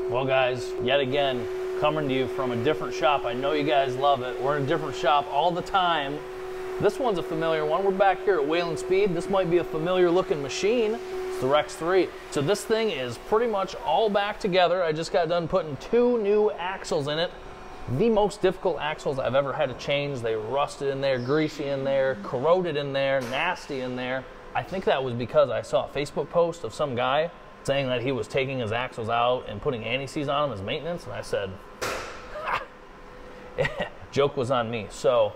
Well guys, yet again, coming to you from a different shop. I know you guys love it. We're in a different shop all the time. This one's a familiar one. We're back here at Whelen Speed. This might be a familiar looking machine. It's the Rex 3. So this thing is pretty much all back together. I just got done putting 2 new axles in it. The most difficult axles I've ever had to change. They rusted in there, greasy in there, corroded in there, nasty in there. I think that was because I saw a Facebook post of some guy saying that he was taking his axles out and putting anti-seize on them as maintenance, and I said, joke was on me. So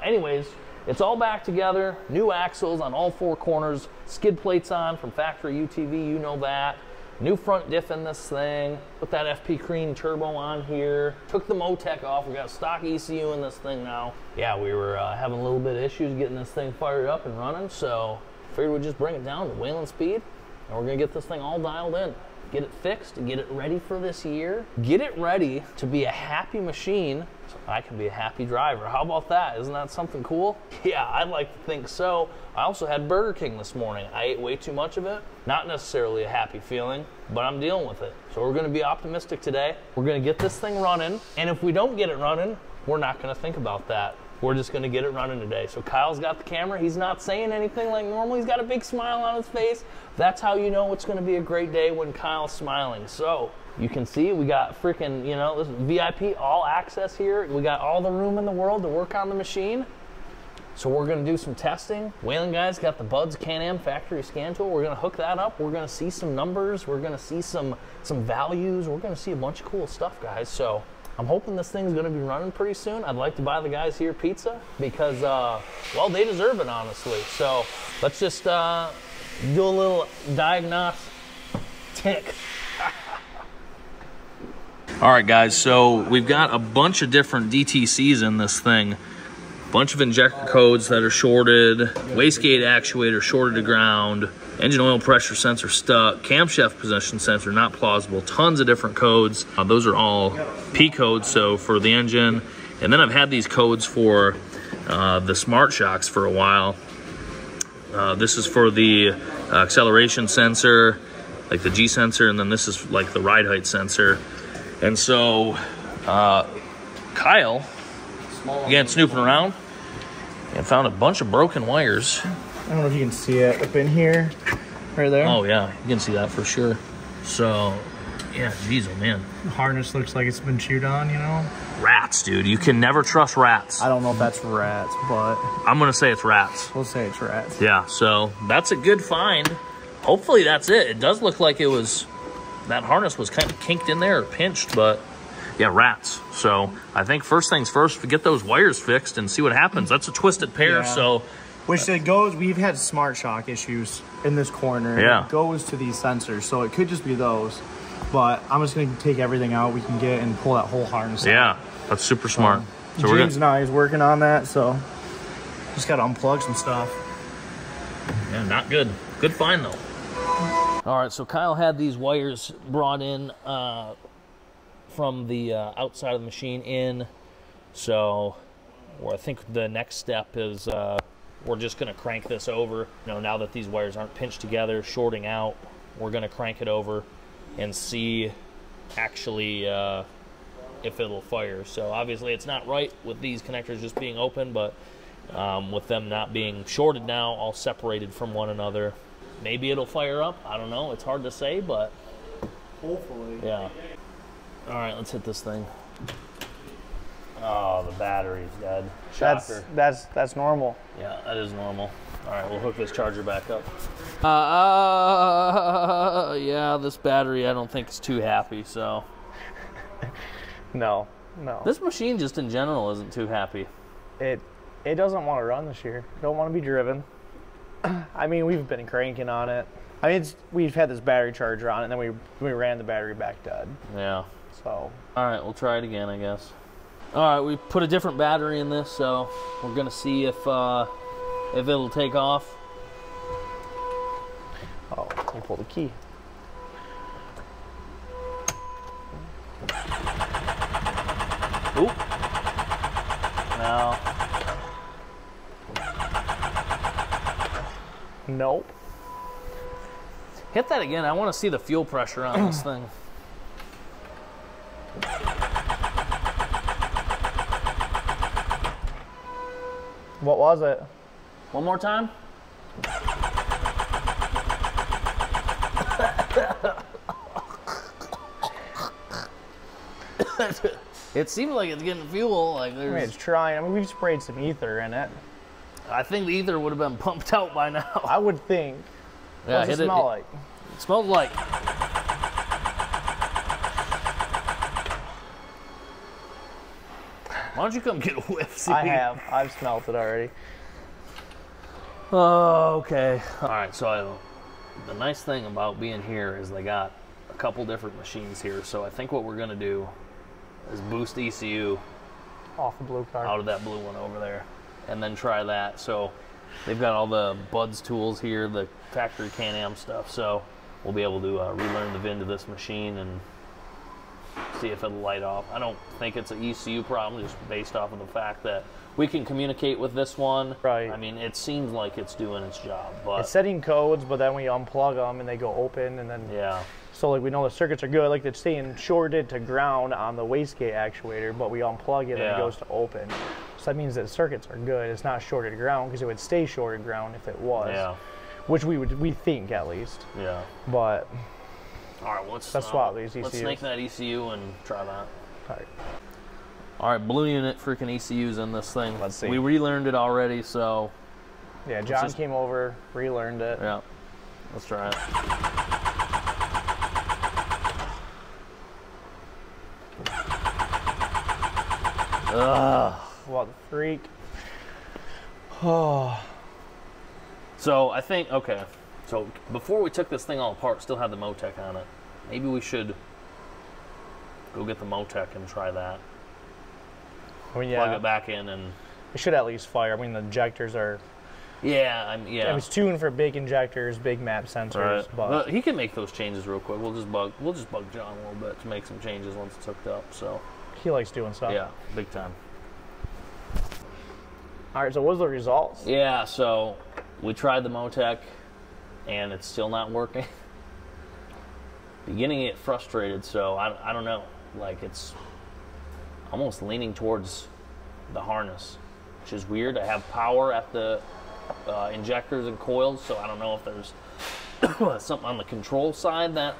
anyways, it's all back together, new axles on all 4 corners, skid plates on from factory UTV, you know that. New front diff in this thing, put that FP Crean turbo on here, took the Motec off, we got a stock ECU in this thing now. Yeah, we were having a little bit of issues getting this thing fired up and running, so figured we'd just bring it down to Whelen Speed. And we're gonna get this thing all dialed in, get it fixed, get it ready for this year, get it ready to be a happy machine so I can be a happy driver. How about that? Isn't that something cool? Yeah, I'd like to think so. I also had Burger King this morning. I ate way too much of it. Not necessarily a happy feeling, but I'm dealing with it. So we're gonna be optimistic today. We're gonna get this thing running, and if we don't get it running, we're not gonna think about that. We're just gonna get it running today. So Kyle's got the camera. He's not saying anything like normal. He's got a big smile on his face. That's how you know it's gonna be a great day, when Kyle's smiling. So you can see we got freaking, you know, this is VIP all access here. We got all the room in the world to work on the machine. So we're gonna do some testing. Whelen guys got the Buds Can-Am factory scan tool. We're gonna hook that up. We're gonna see some numbers. We're gonna see some values. We're gonna see a bunch of cool stuff, guys. So I'm hoping this thing's gonna be running pretty soon. I'd like to buy the guys here pizza because, well, they deserve it, honestly. So let's just do a little diagnostic. All right, guys, so we've got a bunch of different DTCs in this thing. Bunch of injector codes that are shorted, wastegate actuator shorted to ground, engine oil pressure sensor stuck, camshaft position sensor not plausible, tons of different codes. Those are all P codes, so for the engine. And then I've had these codes for the smart shocks for a while. This is for the acceleration sensor, like the G sensor, and then this is like the ride height sensor. And so Kyle, again, snooping around, and found a bunch of broken wires. I don't know if you can see it up in here, right there. Oh yeah, you can see that for sure. So, yeah, geez, oh man. The harness looks like it's been chewed on, you know? Rats, dude. You can never trust rats. I don't know if that's rats, but I'm gonna say it's rats. We'll say it's rats. Yeah, so that's a good find. Hopefully that's it. It does look like it was, that harness was kind of kinked in there or pinched, but yeah, rats. So I think first things first, we get those wires fixed and see what happens. That's a twisted pair, yeah. So. Which it goes, we've had smart shock issues in this corner. Yeah. It goes to these sensors, so it could just be those. But I'm just gonna take everything out we can get and pull that whole harness out. Yeah, that's super smart. So James and I is working on that, so just gotta unplug some stuff. Yeah, not good. Good find though. All right, so Kyle had these wires brought in from the outside of the machine in. So I think the next step is we're just gonna crank this over. You know, now that these wires aren't pinched together, shorting out, we're gonna crank it over and see actually if it'll fire. So obviously it's not right with these connectors just being open, but with them not being shorted now, all separated from one another, maybe it'll fire up. I don't know, it's hard to say, but hopefully. Yeah. All right, let's hit this thing. Oh, the battery's dead. Shocker. That's normal. Yeah, that is normal. All right, we'll hook this charger back up. Yeah, this battery I don't think is too happy, so. No. This machine just in general isn't too happy. It doesn't want to run this year. Don't want to be driven. I mean, we've been cranking on it. I mean, we've had this battery charger on it, and then we ran the battery back dead. Yeah. So. All right, we'll try it again, I guess. All right, we put a different battery in this, so we're gonna see if it'll take off. Oh, let me pull the key. Oop. No. Nope. Hit that again. I want to see the fuel pressure on this thing. What was it? One more time. It seems like it's getting fuel. Like there's... I mean, it's trying. I mean, we've sprayed some ether in it. I think the ether would have been pumped out by now. I would think. Yeah, what does it smell like? It smells like... Why don't you come get a whiff? See? I have. I've smelled it already. Oh, okay. All right, so the nice thing about being here is they got a couple different machines here. So I think what we're going to do is boost ECU off the blue car. Out of that blue one over there, and then try that. So they've got all the Buds tools here, the factory Can-Am stuff. So we'll be able to relearn the VIN to this machine and see if it'll light off. I don't think it's an ECU problem, just based off of the fact that we can communicate with this one. Right. I mean, it seems like it's doing its job, but it's setting codes, but then we unplug them and they go open, and then yeah. So like we know the circuits are good, like it's staying shorted to ground on the wastegate actuator, but we unplug it and it goes to open. So that means that circuits are good. It's not shorted to ground, because it would stay shorted ground if it was. Yeah. Which we think at least. Yeah. But all right, let's swap these ECUs. Let's snake that ECU and try that. All right. All right, blue unit freaking ECUs in this thing. Let's see. We relearned it already, so. Yeah, John came over, relearned it. Yeah. Let's try it. Ugh. What the freak? Oh. So I think, okay. So before we took this thing all apart, still had the Motec on it. Maybe we should go get the Motec and try that. I mean, yeah. Plug it back in and... It should at least fire. I mean, the injectors are... Yeah, yeah. It was tuned for big injectors, big map sensors, right. but he can make those changes real quick. We'll just bug John a little bit to make some changes once it's hooked up. So he likes doing stuff. Yeah, big time. All right, so what was the results? Yeah, so we tried the Motec, and it's still not working. Beginning to get frustrated, so I don't know. Like, it's almost leaning towards the harness, which is weird. I have power at the injectors and coils, so I don't know if there's something on the control side that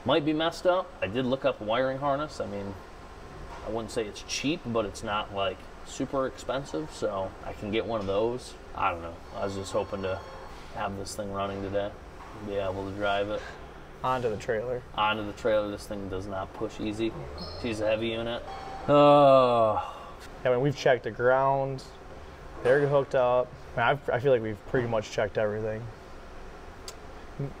might be messed up. I did look up a wiring harness. I mean, I wouldn't say it's cheap, but it's not like super expensive, so I can get one of those. I don't know. I was just hoping to have this thing running today, be able to drive it. Onto the trailer. Onto the trailer. This thing does not push easy. She's a heavy unit. Oh. I mean, we've checked the ground. They're hooked up. I mean, I feel like we've pretty much checked everything.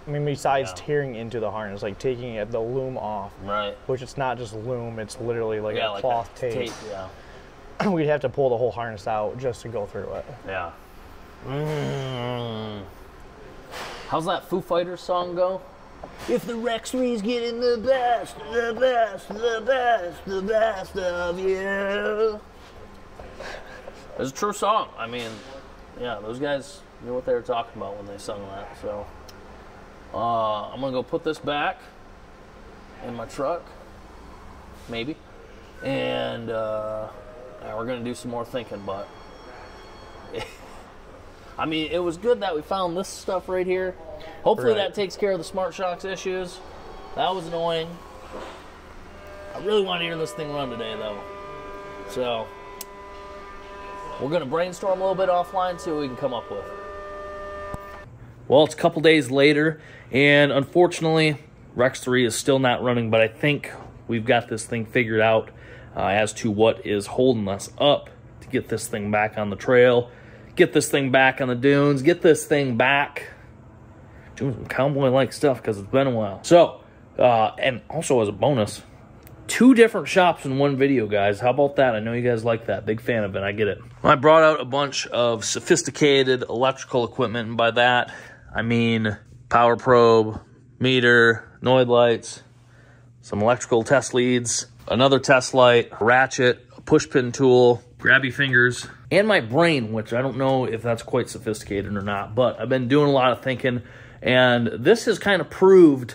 I mean, besides tearing into the harness, like taking the loom off. Right. Which it's not just loom, it's literally like a cloth tape. Yeah. We'd have to pull the whole harness out just to go through it. Yeah. How's that Foo Fighters song go? If the Rex 3's getting the best, the best, the best, the best of you. It's a true song. I mean, yeah, those guys knew what they were talking about when they sung that. So I'm gonna go put this back in my truck, maybe, and we're gonna do some more thinking. But I mean, it was good that we found this stuff right here. Hopefully that takes care of the Smart Shocks issues. That was annoying. I really want to hear this thing run today, though. So we're going to brainstorm a little bit offline, see what we can come up with. Well, it's a couple days later, and unfortunately, Rex 3 is still not running, but I think we've got this thing figured out as to what is holding us up to get this thing back on the trail, get this thing back on the dunes, get this thing back doing some cowboy-like stuff, because it's been a while. So, and also as a bonus, 2 different shops in one video, guys. How about that? I know you guys like that. Big fan of it. I get it. I brought out a bunch of sophisticated electrical equipment, and by that, I mean power probe, meter, Noid lights, some electrical test leads, another test light, a ratchet, a push pin tool, grabby fingers, and my brain, which I don't know if that's quite sophisticated or not, but I've been doing a lot of thinking, and this has kind of proved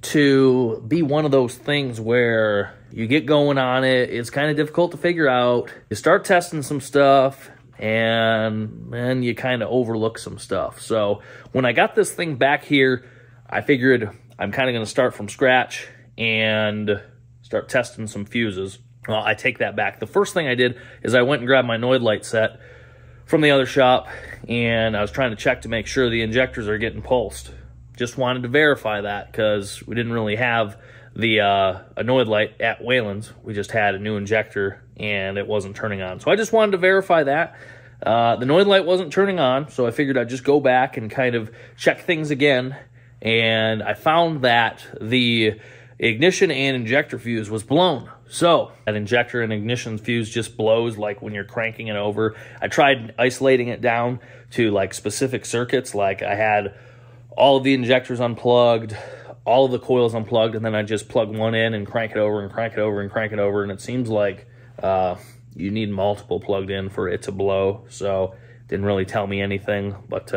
to be one of those things where you get going on it. It's kind of difficult to figure out. You start testing some stuff, and then you kind of overlook some stuff. So when I got this thing back here, I figured I'm kind of going to start from scratch and start testing some fuses. Well, I take that back. The first thing I did is I went and grabbed my Noid light set from the other shop, and I was trying to check to make sure the injectors are getting pulsed. Just wanted to verify that because we didn't really have the a Noid light at Wayland's. We just had a new injector and it wasn't turning on. So I just wanted to verify that. The Noid light wasn't turning on, so I figured I'd just go back and kind of check things again. And I found that the ignition and injector fuse was blown. So that injector and ignition fuse just blows like when you're cranking it over. I tried isolating it down to like specific circuits. Like I had all of the injectors unplugged, all of the coils unplugged, and then I just plug one in and crank it over and crank it over and crank it over. And it seems like you need multiple plugged in for it to blow. So it didn't really tell me anything, but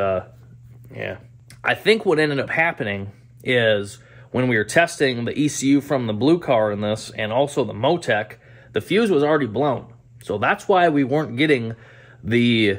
yeah. I think what ended up happening is when we were testing the ECU from the blue car in this and also the Motec, the fuse was already blown. So that's why we weren't getting the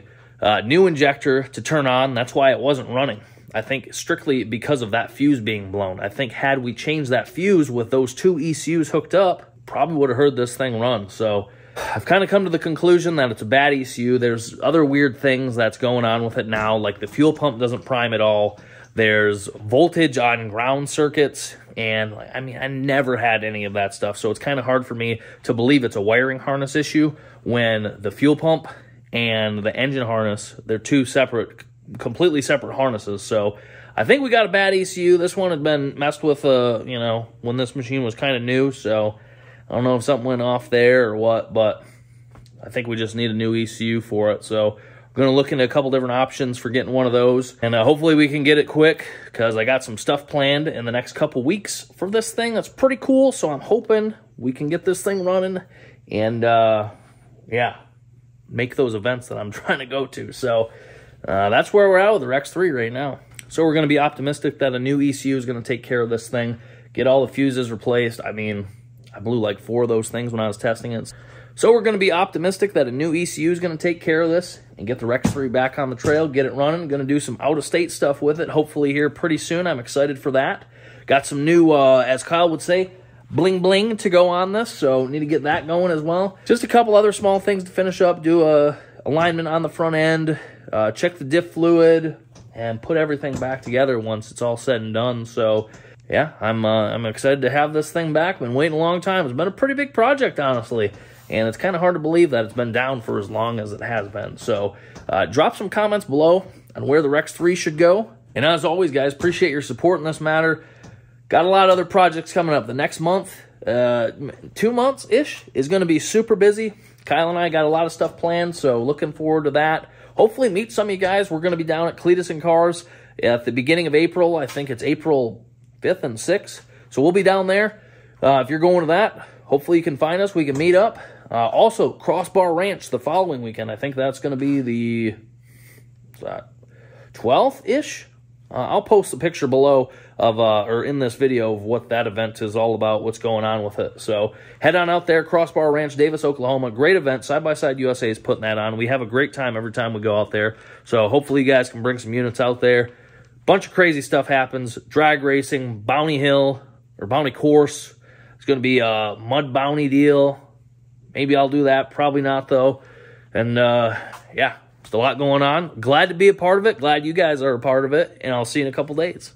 new injector to turn on. That's why it wasn't running. I think strictly because of that fuse being blown. I think had we changed that fuse with those two ECUs hooked up, probably would have heard this thing run. So I've kind of come to the conclusion that it's a bad ECU. There's other weird things that's going on with it now, like the fuel pump doesn't prime at all. There's voltage on ground circuits, and I mean, I never had any of that stuff, so it's kind of hard for me to believe it's a wiring harness issue when the fuel pump and the engine harness, they're two separate, completely separate harnesses. So I think we got a bad ECU. This one had been messed with, you know, when this machine was kind of new, so I don't know if something went off there or what, but I think we just need a new ECU for it. So we're going to look into a couple different options for getting one of those, and hopefully we can get it quick because I got some stuff planned in the next couple weeks for this thing. That's pretty cool, so I'm hoping we can get this thing running and, yeah, make those events that I'm trying to go to. So that's where we're at with the X3 right now. So we're going to be optimistic that a new ECU is going to take care of this thing, get all the fuses replaced. I mean, I blew like 4 of those things when I was testing it. So we're going to be optimistic that a new ECU is going to take care of this and get the X3 back on the trail, get it running. Going to do some out-of-state stuff with it, hopefully here pretty soon. I'm excited for that. Got some new, as Kyle would say, bling-bling to go on this, so need to get that going as well. Just a couple other small things to finish up, do a alignment on the front end, check the diff fluid, and put everything back together once it's all said and done. So yeah, I'm excited to have this thing back. Been waiting a long time. It's been a pretty big project, honestly. And it's kind of hard to believe that it's been down for as long as it has been. So drop some comments below on where the X3 should go. And as always, guys, appreciate your support in this matter. Got a lot of other projects coming up. The next month, 2 months-ish, is going to be super busy. Kyle and I got a lot of stuff planned, so looking forward to that. Hopefully meet some of you guys. We're going to be down at Cletus and Cars at the beginning of April. I think it's April 5th and 6th. So we'll be down there. If you're going to that, hopefully you can find us. We can meet up. Also, Crossbar Ranch the following weekend. I think that's going to be the 12th-ish. I'll post a picture below of, or in this video of what that event is all about, what's going on with it. So head on out there, Crossbar Ranch, Davis, Oklahoma. Great event. Side by Side USA is putting that on. We have a great time every time we go out there. So hopefully you guys can bring some units out there. Bunch of crazy stuff happens. Drag racing, Bounty Hill, or Bounty Course. It's going to be a mud bounty deal. Maybe I'll do that. Probably not, though. And, yeah, just a lot going on. Glad to be a part of it. Glad you guys are a part of it. And I'll see you in a couple days.